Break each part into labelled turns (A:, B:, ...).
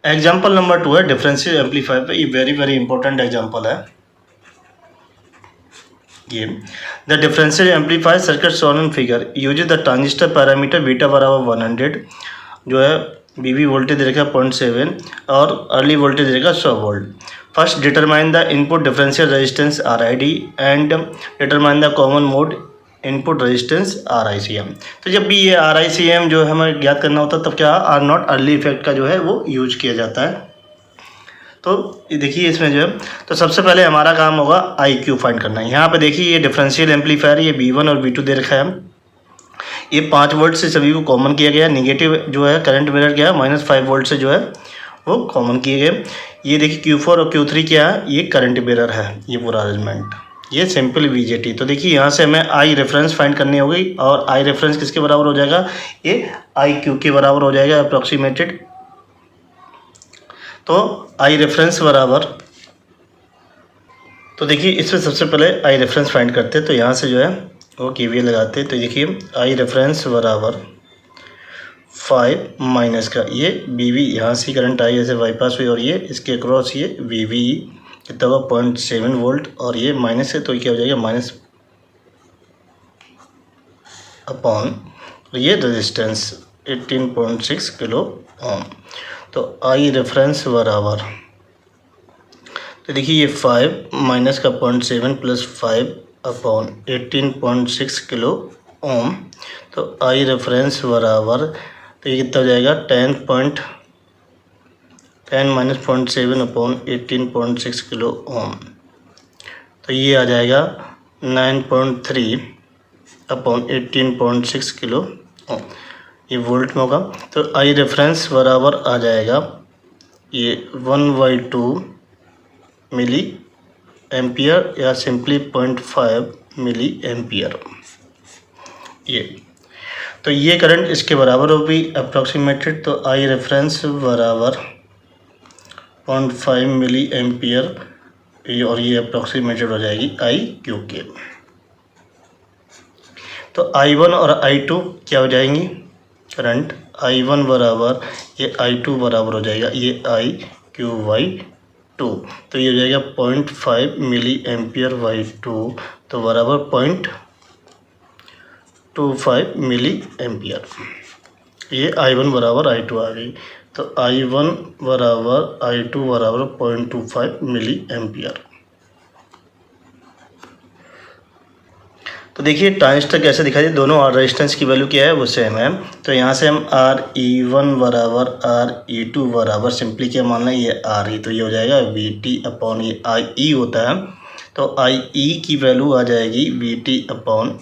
A: Example number 2 है differential amplifier पे। ये वेरी वेरी इंपॉर्टेंट एग्जाम्पल है ये। The differential amplifier circuit shown in figure uses the transistor parameter beta बराबर 100 जो है बीवी वोल्टेज देगा 0.7 और अर्ली वोल्टेज देगा 100 volt. First determine the input differential resistance RID and determine the common mode input resistance RICM। तो जब भी ये RICM जो है हमें ज्ञात करना होता है तब क्या R0 अर्ली इफेक्ट का जो है वो यूज किया जाता है। तो देखिए इसमें जो है तो सबसे पहले हमारा काम होगा IQ फाइंड करना है। यहाँ पे देखिए ये डिफरेंशियल एम्पलीफायर ये V1 और V2 दे रखा है। ये 5 वोल्ट से सभी को कॉमन किया गया। निगेटिव जो है करंट मिरर क्या है -5 वोल्ट से जो है वो कॉमन किए गए। ये देखिए Q4 और Q3 क्या है, ये करंट मिरर है ये पूरा अरेंजमेंट, ये सिंपल VJT। तो देखिए यहाँ से हमें I रेफरेंस फाइंड करनी होगी और I रेफरेंस किसके बराबर हो जाएगा, ये IQ के बराबर हो जाएगा अप्रोक्सीमेटेड। तो I रेफरेंस बराबर, तो देखिए इसमें सबसे पहले I रेफरेंस फाइंड करते हैं। तो यहाँ से जो है वो KVL लगाते हैं। तो देखिए I रेफरेंस बराबर 5 माइनस का ये BV, यहाँ से करंट आई ऐसे बाईपास हुई और ये इसके क्रॉस ये VV कितना होगा 0.7 वोल्ट और ये माइनस है तो क्या हो जाएगा माइनस अपॉन ये रेजिस्टेंस 18.6 किलो ओम। तो I रेफरेंस बराबर, तो देखिए ये 5 माइनस का 0.7 प्लस 5 अपॉन 18.6 किलो ओम। तो I रेफरेंस बराबर, तो ये कितना हो जाएगा 10 माइनस 0.7 अपॉन 18.6 किलो ओम। तो ये आ जाएगा 9.3 अपॉन 18.6 किलो ओम, ये वोल्ट में होगा। तो I रेफरेंस बराबर आ जाएगा ये 1/2 मिली एम्पियर या सिंपली 0.5 मिली एम्पियर ये। तो ये करंट इसके बराबर होगी अप्रॉक्सीमेटेड। तो I रेफरेंस बराबर 0.5 मिली एम्पियर और ये अप्रॉक्सीमेटेड हो जाएगी IQ के। तो I1 और I2 क्या हो जाएंगी, करंट I1 बराबर ये I2 बराबर हो जाएगा ये IQ/2। तो ये हो जाएगा 0.5 मिली एम्पियर/2 तो बराबर 0.25 मिली एम्पियर। ये I1 बराबर I2 आ गई। तो I1 बराबर I2 बराबर 0.25 मिली एम्पियर। तो देखिए ट्रांजिस्टर कैसे दिखाई दे, दोनों R रेजिस्टेंस की वैल्यू क्या है वो सेम है। तो यहाँ से हम RE1 बराबर RE2 बराबर सिंपली क्या मानना है ये RE, तो ये हो जाएगा VT अपॉन ये IE होता है। तो IE की वैल्यू आ जाएगी VT अपॉन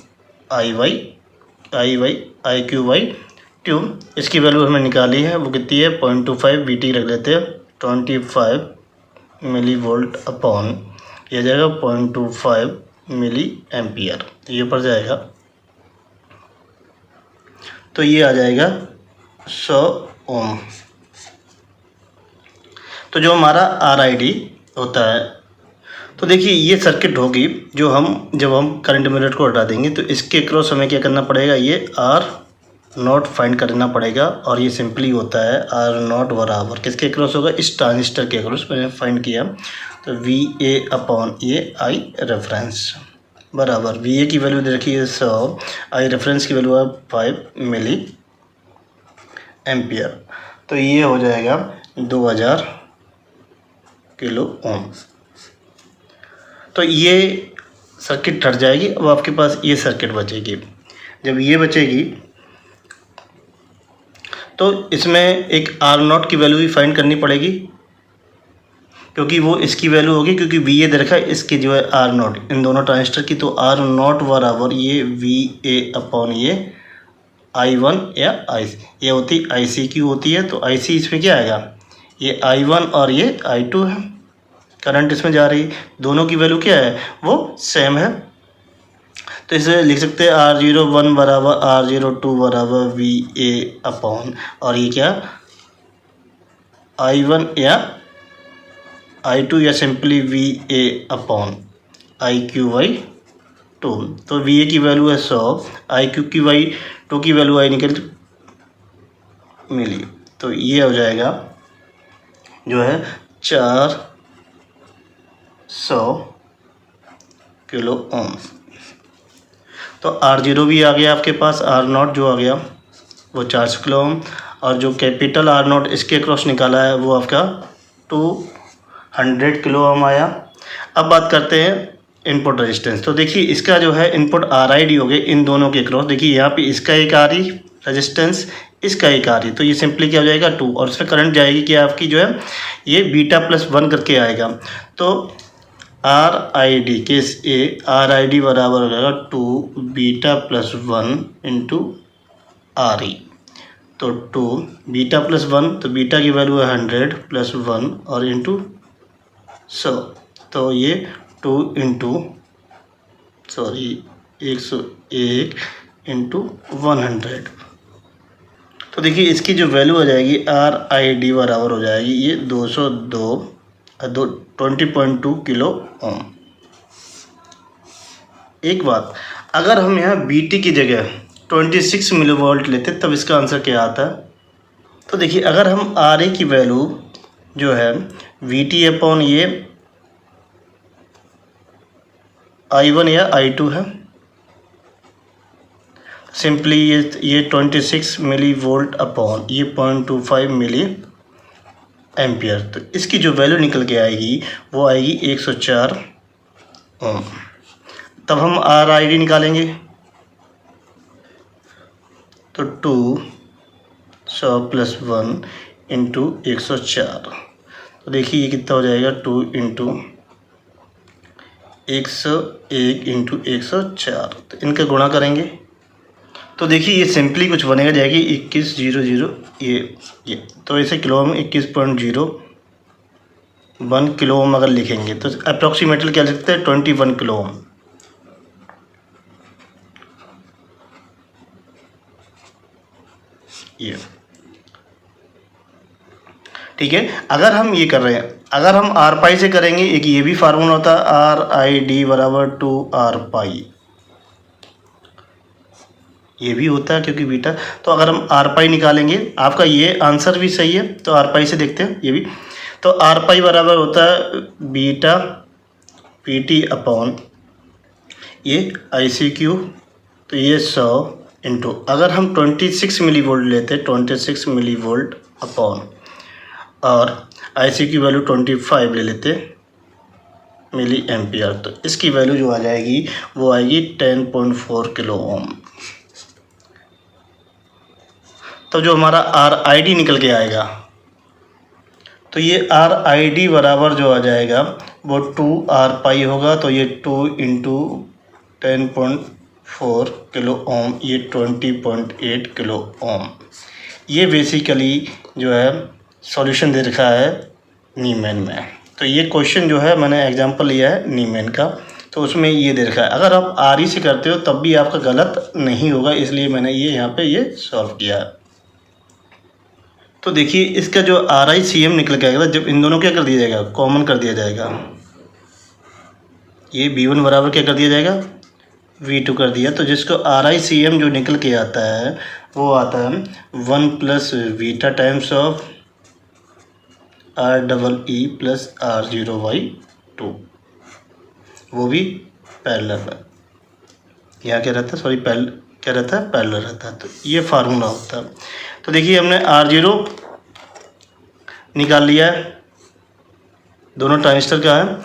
A: IQ/2। इसकी वैल्यू हमें निकाली है वो कितनी है 0.25 VT रख लेते हैं 25 मिली वोल्ट अपॉन ये जाएगा 0.25 मिली एम्पियर। तो ये पड़ जाएगा, तो ये आ जाएगा 100 ओम। तो जो हमारा RID होता है, तो देखिए ये सर्किट होगी जो हम जब हम करंट मिरर को हटा देंगे तो इसके क्रॉस हमें क्या करना पड़ेगा, ये R0 फाइंड करना पड़ेगा। और ये सिंपली होता है R0 बराबर किसके क्रॉस होगा, इस ट्रांजिस्टर के क्रॉस मैंने फाइंड किया। तो VA अपॉन ये I रेफरेंस बराबर VA की वैल्यू दे रखी है 100, I रेफरेंस की वैल्यू है 5 मिली एम्पियर। तो ये हो जाएगा 2000 किलो ओम। तो ये सर्किट हट जाएगी। अब आपके पास ये सर्किट बचेगी। जब ये बचेगी तो इसमें एक R0 की वैल्यू भी फाइंड करनी पड़ेगी क्योंकि वो इसकी वैल्यू होगी, क्योंकि VA दे रखा है इसकी जो है R0 इन दोनों ट्रांजिस्टर की। तो R0 बराबर ये VA अपॉन ये I1 या IC, ये होती ICQ होती है। तो IC इसमें क्या आएगा, ये I1 और ये I2 है, करंट इसमें जा रही, दोनों की वैल्यू क्या है वो सेम है। तो इसे लिख सकते हैं R01 बराबर R02 बराबर VA अपॉन और ये क्या I1 या I2 या सिंपली VA अपॉन IQ/2। तो VA की वैल्यू है 100, IQ/2 की वैल्यू आई निकल मिली। तो ये हो जाएगा जो है 400 किलो ओम। तो R0 भी आ गया आपके पास, R0 जो आ गया वो 400 किलो ओम, और जो कैपिटल R0 इसके क्रॉस निकाला है वो आपका 200 किलो ओम आया। अब बात करते हैं इनपुट रेजिस्टेंस। तो देखिए इसका जो है इनपुट RID हो गए इन दोनों के क्रॉस। देखिए यहाँ पे इसका एक RE रेजिस्टेंस, इसका एक RE, तो ये सिंपली क्या हो जाएगा 2, और इसमें करंट जाएगी कि आपकी जो है ये β+1 करके आएगा। तो RID केस ए, RID बराबर हो जाएगा 2 β+1 इंटू RE। तो 2 β+1, तो बीटा की वैल्यू है 100 + 1 और इंटू 100, तो ये 2 इंटू 101 इंटू 100। तो देखिए इसकी जो वैल्यू हो जाएगी RID बराबर हो जाएगी ये 20.2 किलो ओम। एक बात, अगर हम यहाँ BT की जगह 26 मिलीवोल्ट लेते तब इसका आंसर क्या आता है? तो देखिए अगर हम RA की वैल्यू जो है VT अपॉन ये I1 या I2 है, सिंपली ये 26 मिली वोल्ट अपॉन ये 0.25 मिली एम्पियर, तो इसकी जो वैल्यू निकल के आएगी वो आएगी 104 ओम। तब हम RID निकालेंगे, तो 200 + 1 इंटू 104, तो देखिए ये कितना हो जाएगा 2 इंटू 101 इंटू 104, तो इनका गुणा करेंगे तो देखिए ये सिंपली कुछ बनेगा जाएगी 2100 ये तो इसे किलो ओम 21.01 किलो ओम अगर लिखेंगे तो अप्रॉक्सीमेटली क्या लिखते हैं 21 किलो ओम। ये ठीक है। अगर हम ये कर रहे हैं, अगर हम R पाई से करेंगे, एक ये भी फार्मूला होता है RID बराबर 2R पाई, ये भी होता है क्योंकि बीटा, तो अगर हम R पाई निकालेंगे, आपका ये आंसर भी सही है तो R पाई से देखते हैं ये भी, तो R पाई बराबर होता है बीटा PT अपॉन ये ICQ, तो ये 100 इंटू, अगर हम 26 मिली वोल्ट लेते 26 मिली वोल्ट अपॉन और IC की वैल्यू 25 ले लेते मिली एम्पियर, तो इसकी वैल्यू जो आ जाएगी वो आएगी 10.4 किलो ओम। तो जो हमारा RID निकल के आएगा, तो ये RID बराबर जो आ जाएगा वो 2R पाई होगा, तो ये 2 इंटू 10.4 किलो ओम, ये 20.8 किलो ओम। ये बेसिकली जो है सॉल्यूशन दे रखा है नीमेन में। तो ये क्वेश्चन जो है मैंने एग्जांपल लिया है नीमेन का, तो उसमें ये दे रखा है। अगर आप RE से करते हो तब भी आपका गलत नहीं होगा, इसलिए मैंने ये यहाँ पे ये सॉल्व किया है। तो देखिए इसका जो RICM निकल के आएगा, जब इन दोनों क्या कर दिया जाएगा, कॉमन कर दिया जाएगा, ये V1 बराबर क्या कर दिया जाएगा, V2 कर दिया, तो जिसको RICM जो निकल के आता है वो आता है 1 + beta times of REE + R0/2, वो भी पैरेलल है। यहाँ क्या रहता है, सॉरी क्या रहता है, पैरेलल रहता है, तो ये फार्मूला होता है। तो देखिए हमने R0 निकाल लिया है, दोनों ट्रांजिस्टर का है,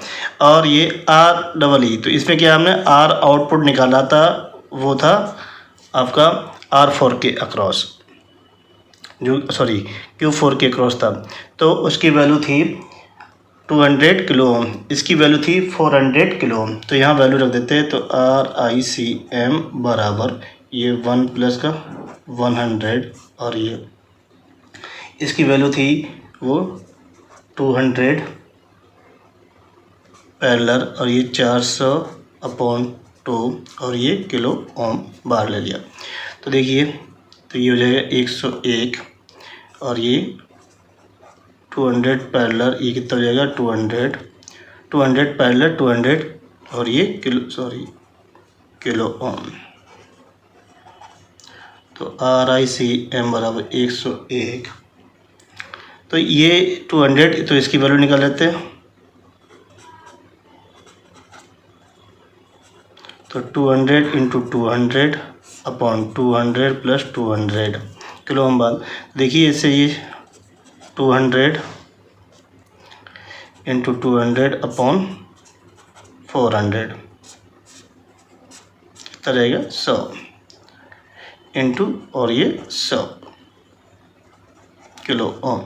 A: और ये REE, तो इसमें क्या हमने R आउटपुट निकाला था, वो था आपका R4 के अक्रॉस, जो सॉरी Q4 के अक्रॉस था, तो उसकी वैल्यू थी 200 किलो ओम, इसकी वैल्यू थी 400 किलो ओम, तो यहाँ वैल्यू रख देते हैं। तो RICM बराबर ये 1 + का 100 और ये इसकी वैल्यू थी वो 200 पैरेलल और ये 400/2 और ये किलो ओम बाहर ले लिया। तो देखिए तो ये हो जाएगा 101 और ये 200 पैरेलल, ये कितना हो जाएगा 200 पैरेलल 200 और ये किलो ओम। तो RICM बराबर 101 तो ये 200, तो इसकी वैल्यू निकाल लेते हैं। तो 200 into 200 upon 200 plus 200 kilo ohm बाद। देखिए इससे ये 200 इंटू 200 अपॉन 400 कितना रहेगा 100 इंटू और ये 100 किलो ओम।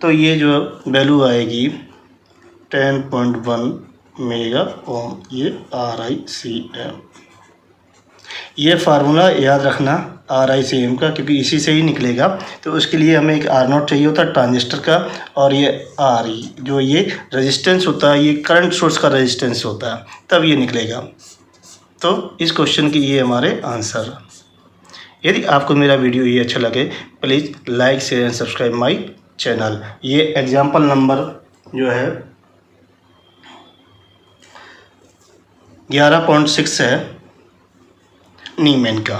A: तो ये जो वैल्यू आएगी 10.1 मेगा ओम, ये RICM। ये फार्मूला याद रखना RICM का, क्योंकि इसी से ही निकलेगा। तो उसके लिए हमें एक R0 चाहिए होता है ट्रांजिस्टर का, और ये RE जो ये रेजिस्टेंस होता है, ये करंट सोर्स का रेजिस्टेंस होता है, तब ये निकलेगा। तो इस क्वेश्चन की ये हमारे आंसर। यदि आपको मेरा वीडियो ये अच्छा लगे, please like share and subscribe my channel. ये एग्जाम्पल नंबर जो है 11.6 है नीमेन का।